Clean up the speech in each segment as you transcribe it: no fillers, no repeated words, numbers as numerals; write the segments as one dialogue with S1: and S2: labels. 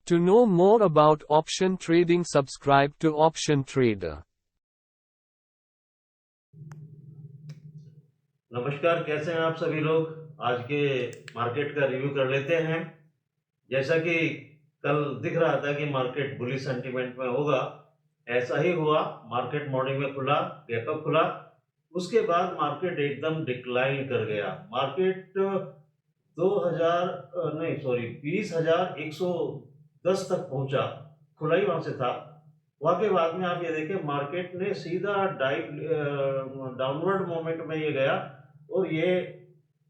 S1: To know more about option trading, subscribe to Option Trader.
S2: नमस्कार, कैसे हैं आप सभी लोग। आज के मार्केट का रिव्यू कर लेते हैं। जैसा कि कल दिख रहा था कि मार्केट बुलिश सेंटीमेंट में होगा, ऐसा ही हुआ। मार्केट मॉर्निंग में खुला, गैप अप खुला, उसके बाद मार्केट एकदम डिक्लाइन कर गया। मार्केट 20,110 तक पहुंचा, खुला ही वहां से था। वहां के बाद में आप ये देखें, मार्केट ने सीधा डाउनवर्ड मोमेंट में ये गया और ये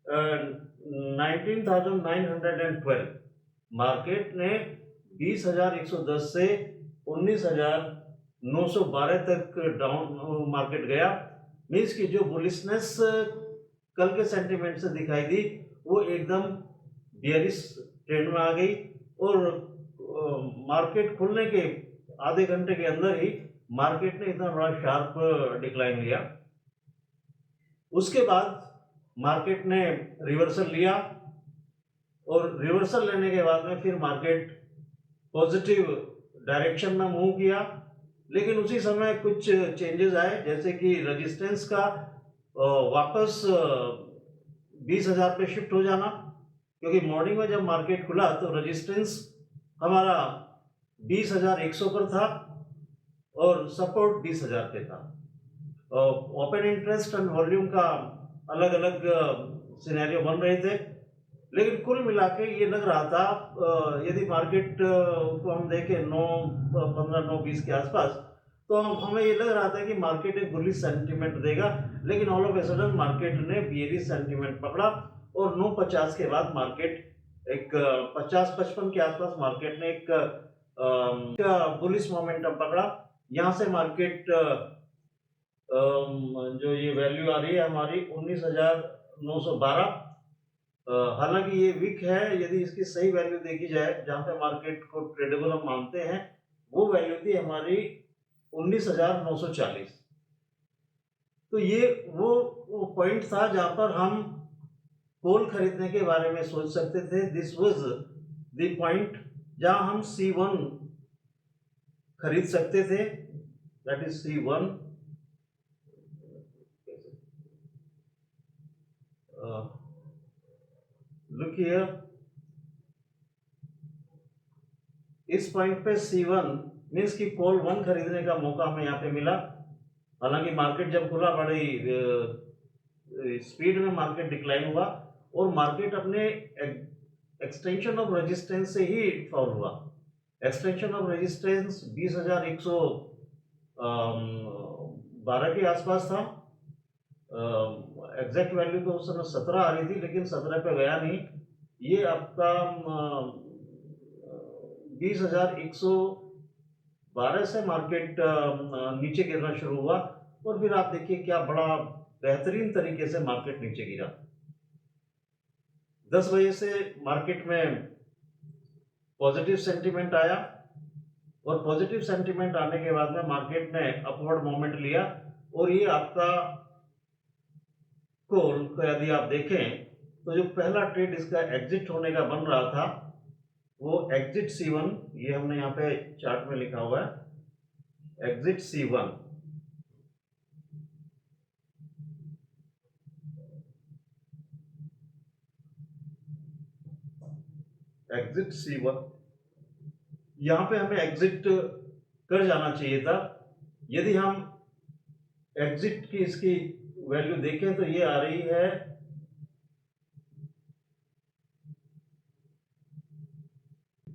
S2: 19,912 मार्केट ने 20,110 से 19,912 तक डाउन मार्केट गया। मीन्स की जो बुलिशनेस कल के सेंटीमेंट से दिखाई दी वो एकदम बियरिश ट्रेंड में आ गई और मार्केट खुलने के आधे घंटे के अंदर ही मार्केट ने इतना बड़ा शार्प डिक्लाइन लिया। उसके बाद मार्केट ने रिवर्सल लिया और रिवर्सल लेने के बाद में फिर मार्केट पॉजिटिव डायरेक्शन में मूव किया, लेकिन उसी समय कुछ चेंजेस आए, जैसे कि रेजिस्टेंस का वापस 20,000 पे शिफ्ट हो जाना, क्योंकि मॉर्निंग में जब मार्केट खुला तो रेजिस्टेंस हमारा 20,100 पर था और सपोर्ट 20,000 पे था। ओपन इंटरेस्ट एंड वॉल्यूम का अलग अलग सिनेरियो बन रहे थे, लेकिन कुल मिला के ये लग रहा था, यदि मार्केट को हम देखें 9:15 9:20 के आसपास, तो हमें ये लग रहा था कि मार्केट एक बुलिश सेंटीमेंट देगा, लेकिन all of a sudden market ने बियरिश सेंटीमेंट पकड़ा और 9:50 के बाद मार्केट एक 50-55 के आसपास मार्केट ने एक बुलिश मोमेंटम पकड़ा। यहाँ से मार्केट जो ये वैल्यू आ रही है हमारी 19,912, हालांकि ये वीक है। यदि इसकी सही वैल्यू देखी जाए जहां पे मार्केट को ट्रेडेबल हम मानते हैं, वो वैल्यू थी हमारी 19,940। तो ये वो पॉइंट था जहां पर हम कॉल खरीदने के बारे में सोच सकते थे। दिस वाज द पॉइंट जहां हम C1 खरीद सकते थे, that is C1। Look here, इस पॉइंट पे C1 मीन्स की कॉल 1 खरीदने का मौका हमें यहाँ पे मिला। हालांकि मार्केट जब खुला बड़ी स्पीड में मार्केट डिक्लाइन हुआ और मार्केट अपने एक्सटेंशन ऑफ रेजिस्टेंस से ही फॉल हुआ। एक्सटेंशन ऑफ रेजिस्टेंस 20,112 के आसपास था। एग्जैक्ट वैल्यू तो उस समय 17 आ रही थी, लेकिन 17 पे गया नहीं। ये आपका 20,112 से मार्केट नीचे गिरना शुरू हुआ और फिर आप देखिए क्या बड़ा बेहतरीन तरीके से मार्केट नीचे गिरा। 10 बजे से मार्केट में पॉजिटिव सेंटीमेंट आया और पॉजिटिव सेंटीमेंट आने के बाद में मार्केट ने अपवर्ड मोमेंट लिया और ये आपका कॉल को यदि आप देखें तो जो पहला ट्रेड इसका एग्जिट होने का बन रहा था वो एग्जिट C1, ये हमने यहाँ पे चार्ट में लिखा हुआ है, एग्जिट C1। एग्जिट C1 यहाँ पे हमें एग्जिट कर जाना चाहिए था। यदि हम एग्जिट की इसकी वैल्यू देखें तो ये आ रही है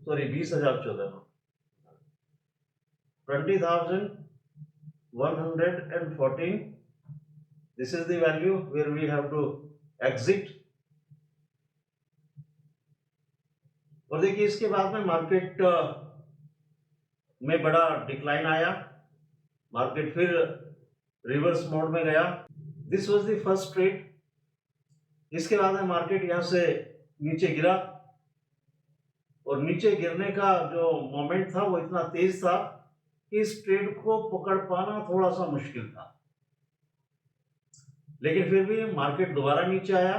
S2: 20,014, 20,114। This is the value where we have to exit। और देखिए इसके बाद में मार्केट में बड़ा डिक्लाइन आया, मार्केट फिर रिवर्स मोड में गया। This was the first trade. इसके बाद में मार्केट यहां से नीचे गिरा और नीचे गिरने का जो मोमेंट था वो इतना तेज था कि इस ट्रेड को पकड़ पाना थोड़ा सा मुश्किल था, लेकिन फिर भी मार्केट दोबारा नीचे आया।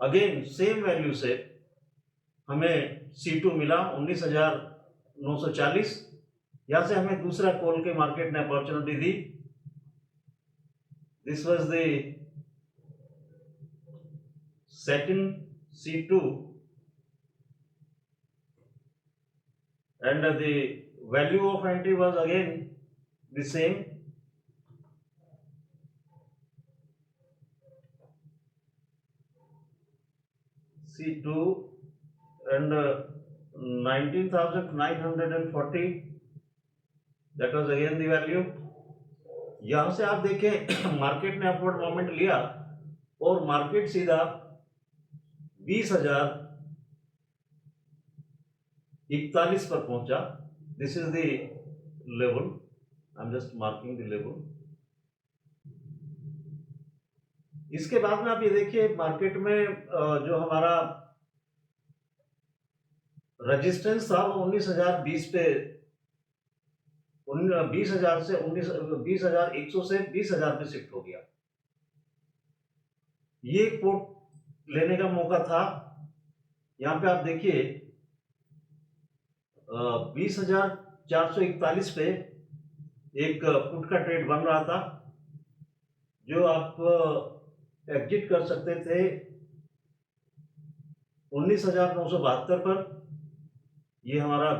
S2: अगेन सेम वैल्यू से हमें C2 मिला 940। यहाँ से हमें दूसरा कॉल के मार्केट ने opportunity the. This was the second C2 and the value of entry was again the same. C2 and 19,940, that was again the value. यहां से आप देखें मार्केट ने अपवर्ड मोमेंट लिया और मार्केट सीधा 20,041 पर पहुंचा। This is the level, I am just marking the level. इसके बाद में आप ये देखिए मार्केट में जो हमारा रेजिस्टेंस था वो 19,020 पे 20,000 से 20,100 से 20,000 पे शिफ्ट हो गया। ये पुट लेने का मौका था। यहाँ पे आप देखिए 20,441 पे एक पुट का ट्रेड बन रहा था जो आप एग्जिट कर सकते थे 19,972 पर। ये हमारा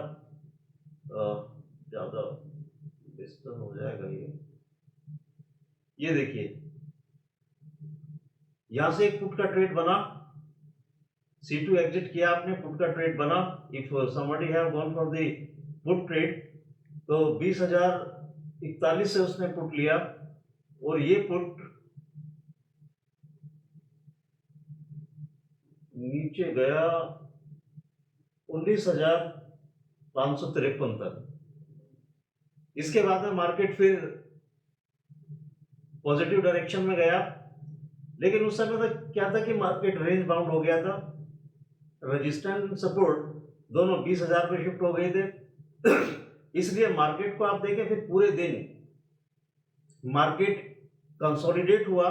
S2: ज्यादा डिस्टर्ब हो जाएगा। ये देखिए यहां से एक पुट का ट्रेड बना, C2 एग्जिट किया आपने, पुट का ट्रेड बना। If somebody have gone for the put trade तो 20,041 से उसने पुट लिया और ये पुट नीचे गया 19,553 तक। इसके बाद में मार्केट फिर पॉजिटिव डायरेक्शन में गया, लेकिन उस समय तक क्या था कि मार्केट रेंज बाउंड हो गया था। रेजिस्टेंस सपोर्ट दोनों 20,000 पे शिफ्ट हो गए थे। इसलिए मार्केट को आप देखें फिर पूरे दिन मार्केट कंसोलिडेट हुआ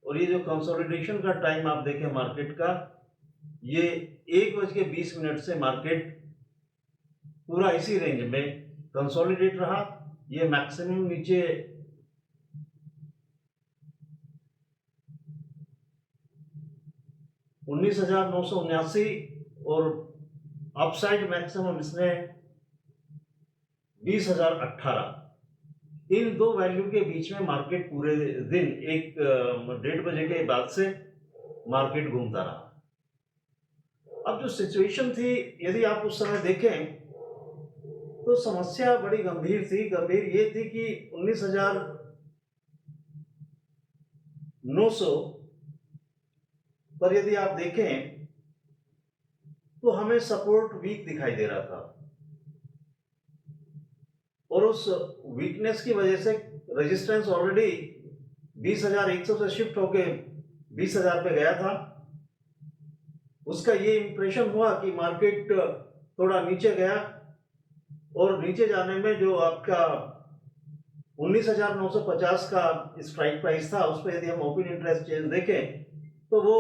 S2: और ये जो कंसोलिडेशन का टाइम आप देखें मार्केट का, ये 1:20 से मार्केट पूरा इसी रेंज में कंसोलिडेट रहा। ये मैक्सिमम नीचे 19,979 और अपसाइड मैक्सिमम इसने 20,018। इन दो वैल्यू के बीच में मार्केट पूरे दिन 1-1:30 बजे के बाद से मार्केट घूमता रहा। अब जो सिचुएशन थी, यदि आप उस समय देखें तो समस्या बड़ी गंभीर थी। गंभीर ये थी कि 19,900 पर यदि आप देखें तो हमें सपोर्ट वीक दिखाई दे रहा था और उस वीकनेस की वजह से रेजिस्टेंस ऑलरेडी 20,100 से शिफ्ट होके 20,000 पे गया था। उसका ये इंप्रेशन हुआ कि मार्केट थोड़ा नीचे गया और नीचे जाने में जो आपका 19,950 का स्ट्राइक प्राइस था, उस पर यदि हम ओपन इंटरेस्ट चेंज देखें तो वो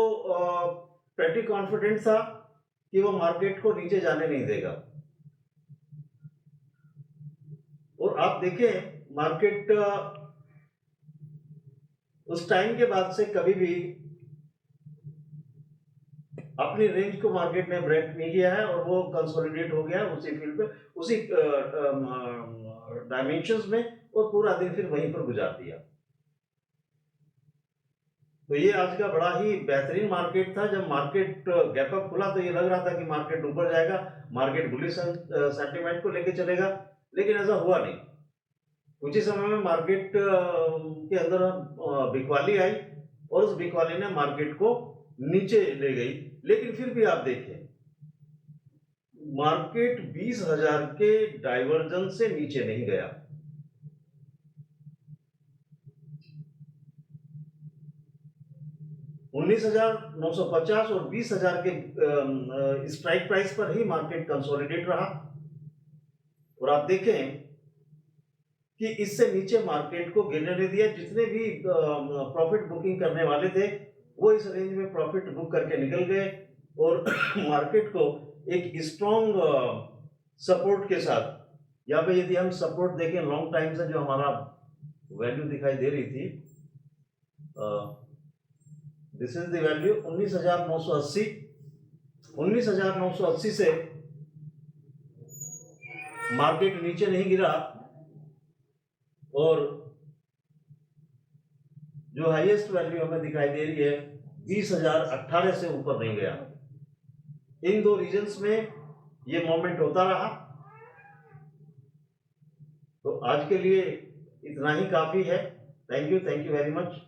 S2: प्रेटी कॉन्फिडेंट था कि वो मार्केट को नीचे जाने नहीं देगा। और आप देखें मार्केट उस टाइम के बाद से कभी भी अपनी रेंज को मार्केट ने ब्रेक नहीं किया है और वो कंसोलिडेट हो गया उसी फील्ड पे, उसी डायमेंशंस में, और पूरा दिन फिर वहीं पर गुजार दिया। तो ये आज का बड़ा ही बेहतरीन मार्केट था। जब मार्केट गैप अप खुला तो ये लग रहा था कि मार्केट ऊपर जाएगा, मार्केट बुलिश सेंटीमेंट को लेके चलेगा, लेकिन ऐसा हुआ नहीं। कुछ ही समय में मार्केट के अंदर बिकवाली आई और उस बिकवाली ने मार्केट को नीचे ले गई। लेकिन फिर भी आप देखें मार्केट 20,000 के डाइवर्जेंस से नीचे नहीं गया। $19,950 और 20,000 के स्ट्राइक प्राइस पर ही मार्केट कंसोलिडेट रहा। और आप देखें कि इससे नीचे मार्केट को गिरने नहीं दिया। जितने भी प्रॉफिट बुकिंग करने वाले थे वो इस रेंज में प्रॉफिट बुक करके निकल गए और मार्केट को एक स्ट्रॉन्ग सपोर्ट के साथ। यहाँ पे यदि हम सपोर्ट देखें, लॉन्ग टाइम से जो हमारा वैल्यू दिखाई दे रही थी, दिस इज द वैल्यू 19,980। 19,980 से मार्केट नीचे नहीं गिरा और जो हाईएस्ट वैल्यू हमें दिखाई दे रही है 20,018 से ऊपर नहीं गया। इन दो रीजन्स में ये मोमेंट होता रहा। तो आज के लिए इतना ही काफी है। Thank you very much.